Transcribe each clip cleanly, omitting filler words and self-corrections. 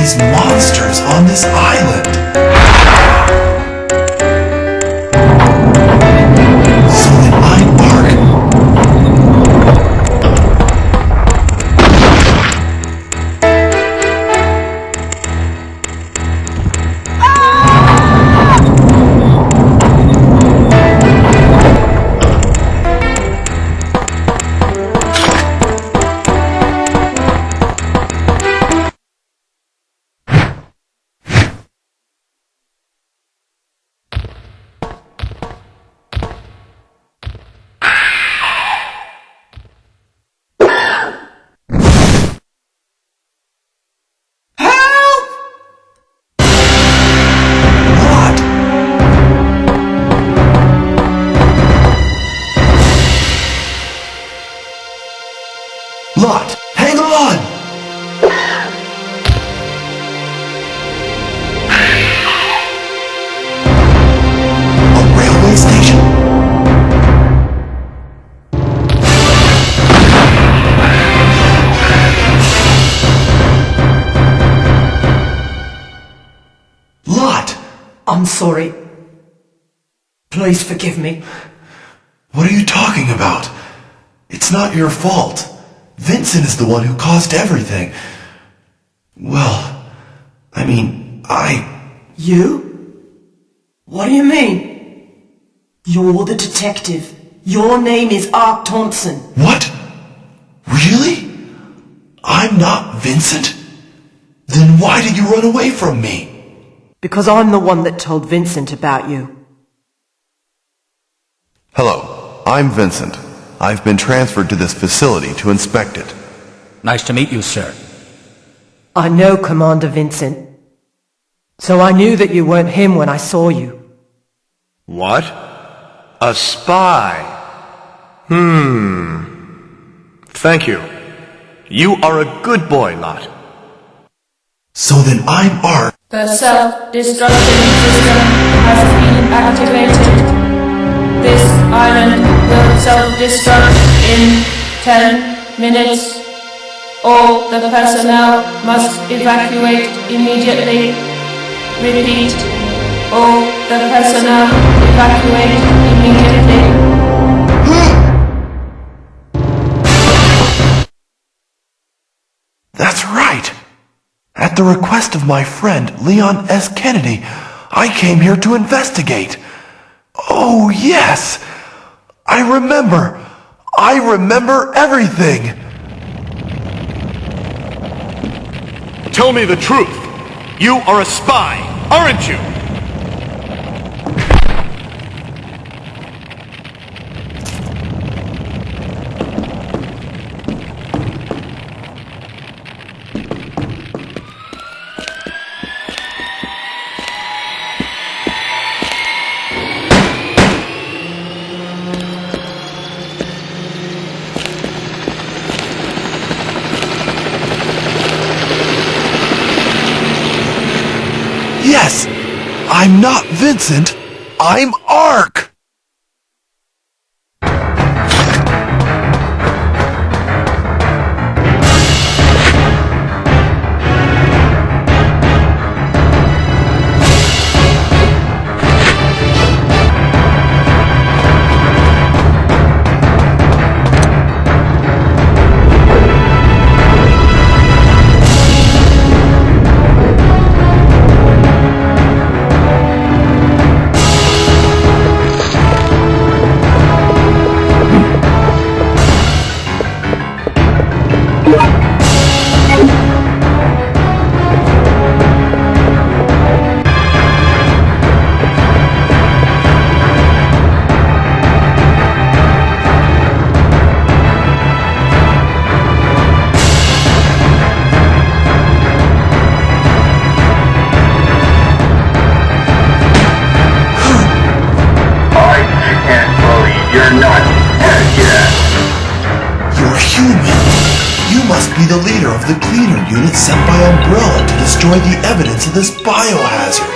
these monsters on this island? So that I'm Ark. Lot, hang on! A railway station? Lot! I'm sorry. Please forgive me. What are you talking about? It's not your fault. Vincent is the one who caused everything. Well, I mean, You? What do you mean? You're the detective. Your name is Ark Thompson. What? Really? I'm not Vincent? Then why did you run away from me? Because I'm the one that told Vincent about you. Hello, I'm Vincent. I've been transferred to this facility to inspect it. Nice to meet you, sir. I know Commander Vincent. So I knew that you weren't him when I saw you. What? A spy? Thank you. You are a good boy, Lot. So then I'm Ark. The self-destruction system has been activated. This island will self-destruct in 10 minutes. All the personnel must evacuate immediately. Repeat. All the personnel evacuate immediately. That's right. At the request of my friend Leon S. Kennedy, I came here to investigate. Oh, yes! I remember everything! Tell me the truth. You are a spy, aren't you? Yes! I'm not Vincent, I'm Ark! Be the leader of the cleaner unit sent by Umbrella to destroy the evidence of this biohazard.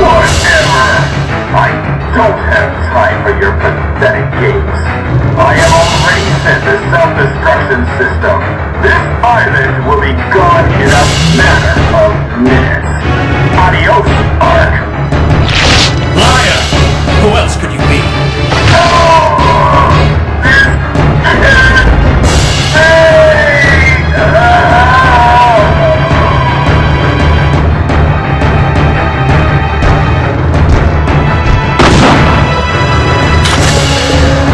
Whatever! I don't have time for your pathetic games. I have already sent the self-destruction system. This island will be gone in a matter of minutes. Adios,